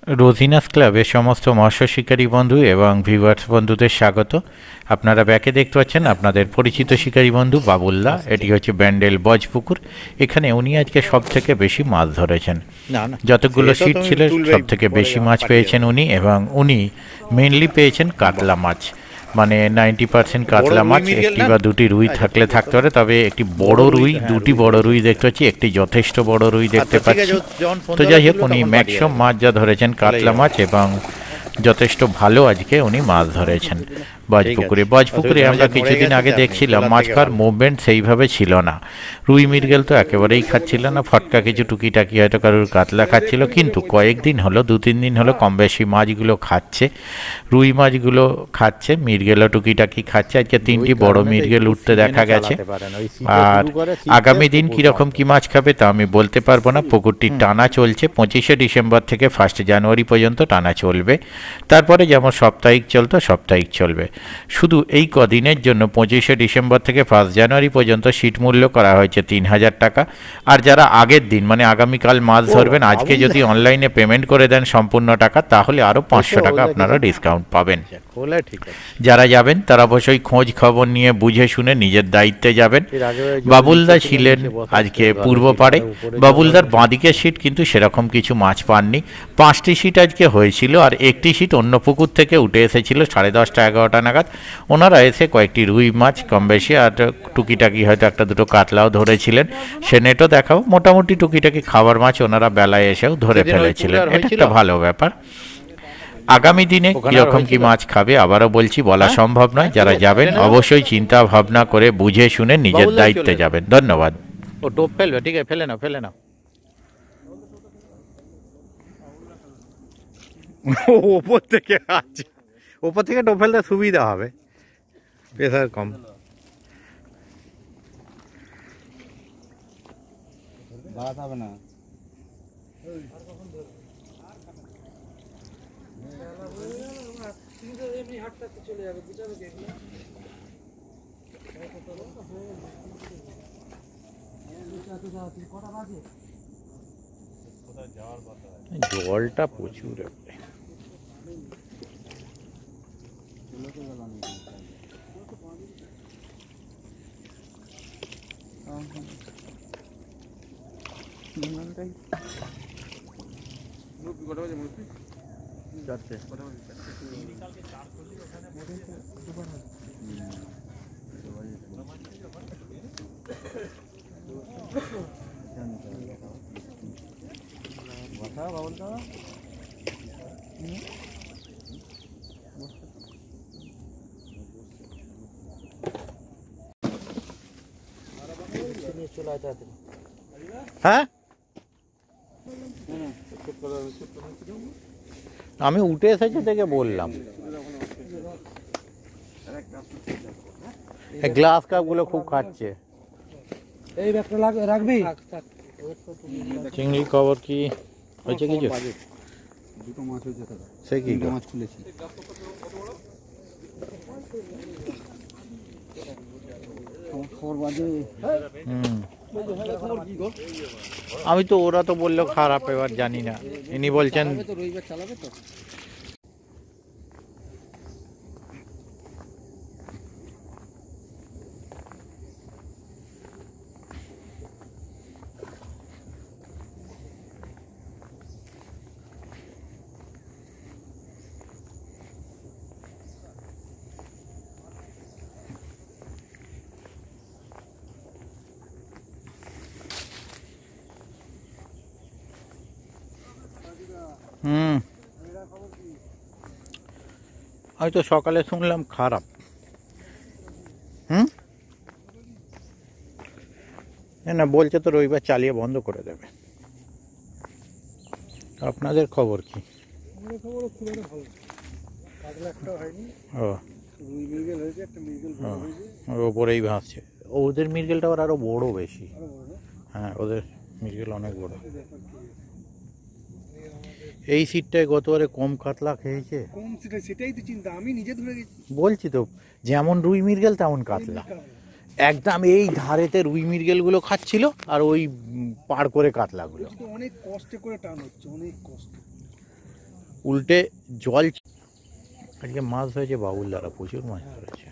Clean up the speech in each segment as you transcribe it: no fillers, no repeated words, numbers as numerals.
রোজিনাস ক্লাবের সমস্ত মৎস্য শিকারী বন্ধু এবং ভিউয়ার্স বন্ধুদের স্বাগত। আপনারা ব্যাকে দেখতে পাচ্ছেন আপনাদের পরিচিত শিকারী বন্ধু বাবুল্লা। এটি হচ্ছে ব্যান্ডেল বজপুকুর। এখানে উনি আজকে সব থেকে বেশি মাছ ধরেছেন। যতগুলো সিট ছিল সব থেকে বেশি মাছ পেয়েছেন উনি, এবং উনি মেনলি পেয়েছেন কাতলা মাছ। মানে 90% কাতলা মাছ, একটি বা দুটি রুই থাকলে থাকতে পারে, তবে একটি বড় রুই, দুটি বড় রুই দেখতে পাচ্ছি, একটি যথেষ্ট বড় রুই দেখতে পাচ্ছি। তো যাই হোক, উনি ম্যাক্সিমাম মাছ যা ধরেছেন কাতলা মাছ, এবং যথেষ্ট ভালো আজকে উনি মাছ ধরেছেন বজপুকুরে। আমরা কিছুদিন আগে দেখছিলাম মাছ খাওয়ার মুভমেন্ট সেইভাবে ছিল না। রুই মৃগেল তো একেবারেই খাচ্ছিল না, ফটকা কিছু টুকিটাকি হয়তো কারোর কাতলা খাচ্ছিল, কিন্তু কয়েকদিন হলো, 2-3 দিন হলো কম বেশি মাছগুলো খাচ্ছে, রুই মাছগুলো খাচ্ছে, মৃগেলও টুকিটাকি খাচ্ছে। আজকে 3টি বড় মৃগেল উঠতে দেখা গেছে। আর আগামী দিন কীরকম কী মাছ খাবে তা আমি বলতে পারবো না। পুকুরটি টানা চলছে 25শে ডিসেম্বর থেকে 1 জানুয়ারি পর্যন্ত টানা চলবে। তারপরে যেমন সাপ্তাহিক চলতো সাপ্তাহিক চলবে। শুধু এই কদিনের জন্য 25শে ডিসেম্বর থেকে 1 জানুয়ারি পর্যন্ত সিট মূল্য করা হয়েছে 3000 টাকা। আর যারা আগের দিন মানে আগামীকাল মাছ ধরবেন, আজকে যদি অনলাইনে পেমেন্ট করে দেন সম্পূর্ণ টাকা, তাহলে আরও 500 টাকা আপনারা ডিসকাউন্ট পাবেন। যারা যাবেন তারা অবশ্যই খোঁজ খবর নিয়ে বুঝে শুনে নিজের দায়িত্বে যাবেন। বাবুলদা ছিলেন আজকে পূর্ব পাড়ে। বাবুলদার বাঁদিকের সিট কিন্তু সেরকম কিছু মাছ পাননি। 5টি সিট আজকে হয়েছিল, আর একটি সিট অন্য পুকুর থেকে উঠে এসেছিল 10:30-11টা নাগাদ। ওনারা এসে কয়েকটি রুই মাছ কম বেশি আর টুকিটাকি হয়তো একটা দুটো কাতলাও ধরেছিলেন। সে নেটও দেখাও, মোটামুটি টুকিটাকি খাবার মাছ ওনারা বেলায় এসেও ধরে ফেলেছিলেন। এটা একটা ভালো ব্যাপার। আগামী দিনে কিরকম কি মাছ খাবে আবারও বলছি, বলা সম্ভব নয়। যারা যাবেন অবশ্যই চিন্তা ভাবনা করে বুঝে শুনে নিজের দায়িত্বে যাবেন। ধন্যবাদ। ও টোপ ফেলবে, ঠিক আছে, ফেলে নাও। ওপর থেকে আছে, ওপর থেকে টোপ ফেলতে সুবিধা হবে, প্রেসার কম। বাড়াতে হবে না। জলটা প্রচুর। হ্যাঁ, আমি উঠে এসেছি দেখে বললাম। গ্লাস কাপ গুলো খুব খাচ্ছে। এই ব্যাগটা রাখবি। চিংড়ি খবর কি হয়েছে কিছু? দুটো মাছ হয়েছে, সে কি মাছ খুলেছি। আমি তো, ওরা তো বললো খারাপ, এবার জানি না। ইনি বলছেন চালাবে তো। আমি তো সকালে শুনলাম খারাপ। না, বলছে তো রবিবার চালিয়ে বন্ধ করে দেবে। আপনাদের খবর কি? ওপরেই ভাসছে। ওদের মৃগেলটা আরো বড় বেশি। হ্যাঁ, ওদের মৃগেল অনেক বড়। এই সিটটায় গতবারে কম কাতলা খেয়েছে। কোন সিটে? সেটাই তো চিন্তা, আমি নিজে ধরে গেছি। বলছি তো, যেমন রুই মৃগেল তেমন কাতলা। একদম এই ধারেতে রুই মৃগেলগুলো খাচ্ছিল, আর ওই পার করে কাতলাগুলো। অনেক কষ্টে করে টান হচ্ছে, অনেক কষ্ট। উল্টে জল। আজকে মাছ ধরেছে বাবুলদারা, প্রচুর মাছ ধরেছে।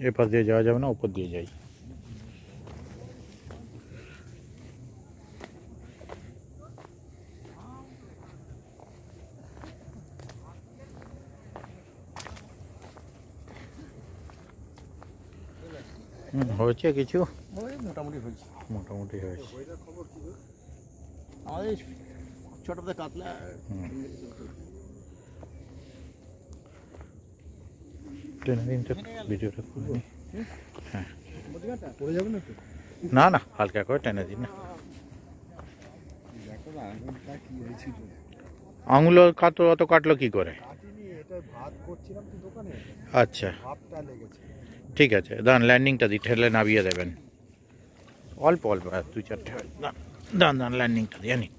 এপাশ দিয়ে যাওয়া যাবে না, উপর দিয়ে যাই। হয়েছে কিছু, মোটামুটি হয়েছে। মোটামুটি হয়েছে। আমাদের ছোট কাতলা টেনে দিন তো ভিডিওটা করে নিই। হ্যাঁ পড়ে যাবে না তো? না না, হালকা করে টেনে দিন না। আঙুল অত কাটলো কি করে? আচ্ছা ঠিক আছে, দাঁড়ান ল্যান্ডিংটা দিই, ঠেলে নামিয়ে দেবেন। অল্প অল্প 2-4টে দাঁড়ান দাঁড়ান, ল্যান্ডিংটা দিয়ে নিন,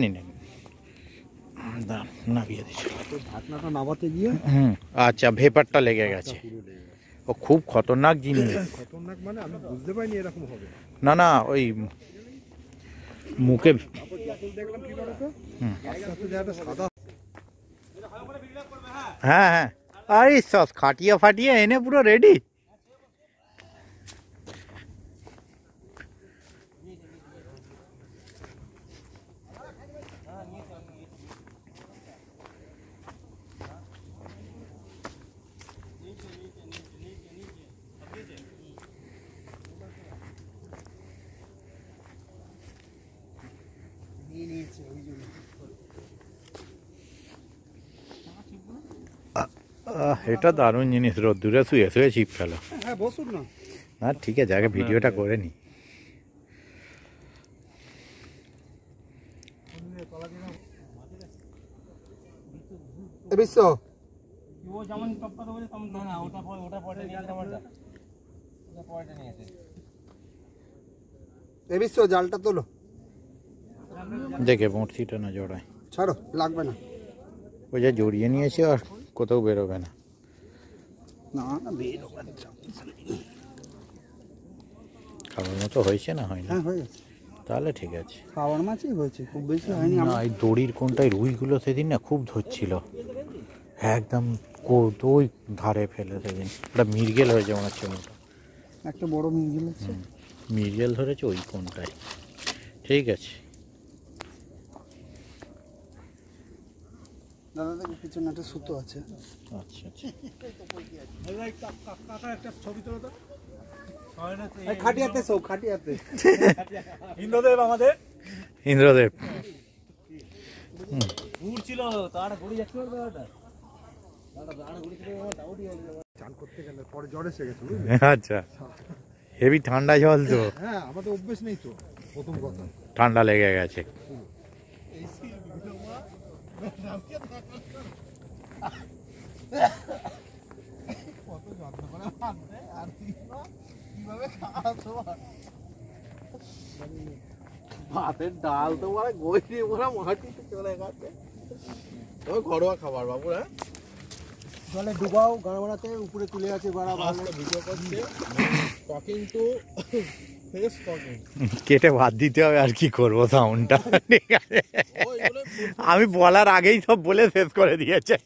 নিন দাঁড়ান, নামিয়ে দিচ্ছি। ঢাকনাটা নামাতে গিয়ে আচ্ছা, ভেপারটা লেগে গেছে। ও খুব খতরনাক জিনিস। খতরনাক মানে আমি বুঝতে পারিনি এরকম হবে। না না, ওই মুখে দেখলাম কি করে তো সাদা। হ্যাঁ হ্যাঁ, আরে সস খাটিয়ে ফাটিয়ে এনে পুরো রেডি। এটা দারুণ জিনিস, রোদ্দুরে শুয়ে শুয়ে ছিপ ফেলো। হ্যাঁ বসুন না। না ঠিক আছে, আগে ভিডিওটা করে নি। বিশ্ব বিশ্ব জালটা তোলো, দেখে বড়শিটা না জড়ায়। ছাড়ো, লাগবে না। ওই যে জড়িয়ে নিয়েছে, আর কোথাও বেরোবে না। না না, বেরোবে। খাওয়ার মতো হয়েছে না, হয় না? হ্যাঁ হয়ে গেছে, তাহলে ঠিক আছে। খাওয়ার মাছই হয়েছে, খুব বেশি হয়নি। না, এই দড়ির কোনটায় রুইগুলো সেদিন না খুব ধরছিল, একদম ওই ধারে ফেলে সেদিন। ওটা মির্গেল হয়েছে মনে হচ্ছে, মতো একটা বড় মির্গেল আছে। মির্গেল ধরেছে ওই কোনটায়। ঠিক আছে দাদা, দেখো পিছনে একটা সুতো আছে। আচ্ছা আচ্ছা, একটা ছবি তোলো তো। খাটিয়াতে সব খাটিয়াতে ইন্দ্রদেব, আমাদের ইন্দ্রদেব ঘুরছিল, তার ঘুরে যাচ্ছে। চান করতে গেলে পরে জ্বর এসে গেছে। আচ্ছা, হেভি ঠান্ডা জল তো। হ্যাঁ, আমাদের অভ্যেস নেই তো, প্রথম কথা। ঠান্ডা লেগে গেছে। কত যত্ন করে বাঁধবে, আর কিভাবে খাওয়াতো। ভাতের ডাল তো মানে গই দিয়ে ওরা মাটিতে চলে গেছে। তবে ঘরোয়া খাবার বাবু। হ্যাঁ, জলে ডুবাও, গড়াতে উপরে তুলে আছে, গড়া ভালো ভিডিও করছে। টকিং টু ফেস টকিং, কেটে ভাত দিতে হবে, আর কি করবো সাউন্ডটা। ঠিক আছে, আমি বলার আগেই সব বলে শেষ করে দিয়েছে।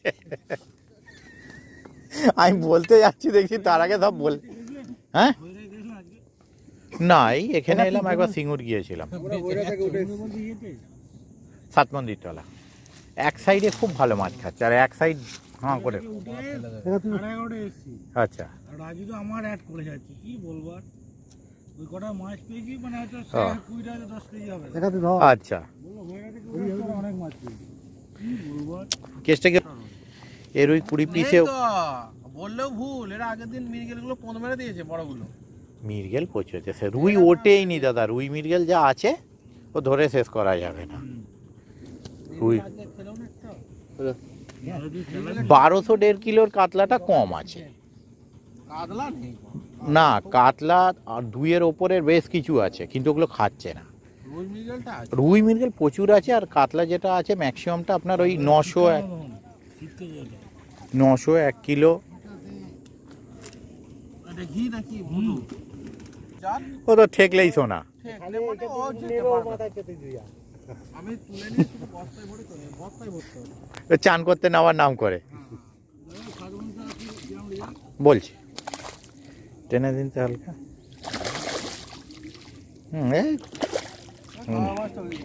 আমি বলতে যাচ্ছি, দেখছি তার আগে সব বল। হ্যাঁ না, এই এখানে এলাম, একবার সিঙ্গুর গিয়েছিলাম, 7 মন্দির তলা। এক সাইডে খুব ভালো মাছ খাচ্ছে, আর এক সাইড হাঁ করে। আচ্ছা, রাজু তো আমার অ্যাড করে যাচ্ছে, কি বলবো আর। ওই কটা মাছ পেয়েছি, মানে হয়তো 20-10 কেজি হবে। আচ্ছা, অনেক মাছ পেয়েছি, কি বলবো আর। কেসটা কি এর ওই 20 পিসে বললেও ভুল। এরা আগের দিন মির্গেল গুলো 15 মেরে দিয়েছে, বড়গুলো। মির্গেল পচেছে, সে রুই ওঠেই নি দাদা। রুই মির্গেল যা আছে ও ধরে শেষ করা যাবে না। রুই 1200-1.5 কিলোর কাতলাটা কম আছে। কাতলা নেই, না কাতলা আর 2-এর ওপরের বেশ কিছু আছে, কিন্তু ওগুলো খাচ্ছে না। রুই মৃগেলটা আছে। রুই মৃগেল প্রচুর আছে, আর কাতলা যেটা আছে ম্যাক্সিমামটা আপনার ওই 900 1 কিলো। এটা ঘি নাকি মধু? চার ও তো ঠেকলেই শোনা। ঠেকলে মানে ও যেতে পারবে। আমি তুলে নিয়ে শুধু বস্তায় ভরে করে বস্তায় ভরতে হবে। চান করতে নেওয়ার নাম করে বলছি, টেনে দিন তো হালকা। এই খাওয়া মাছটা ওই